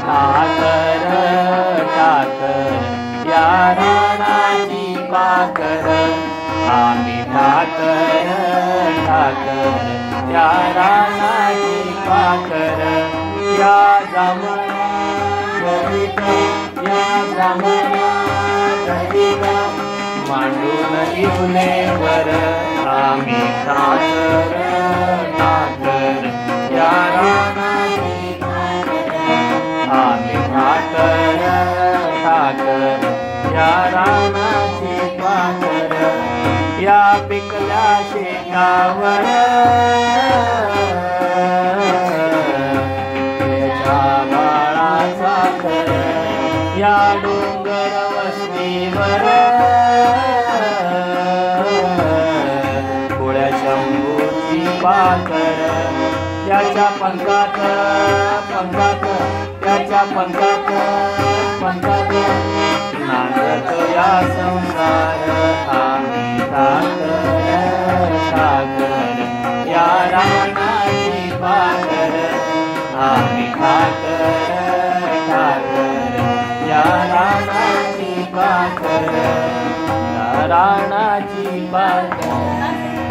ठाकर ठाकर या रानाची पाकर, आम्ही ठाकर ठाकर या रानाची पाकर. या जांभळा गरीब या जांभळा गरीब मांडून इवले वर, आम्ही ठाकर ठाकर या रानाची पाकर, आम्ही ठाकर ठाकर या रानाची पाकर. या पिकल्या शेतावर बाळाचा घर, या डोंगर वस्तीवर पुळ्या शंभूची पाकर. त्याच्या पंखात पंखात त्याच्या पंखात पंखात नांदत या संसार, आम्ही ठाकर ठाकर या रानाची पाकर, आम्ही ठाकर ठाकर या रानाची पाकर, या रानाची पाकर.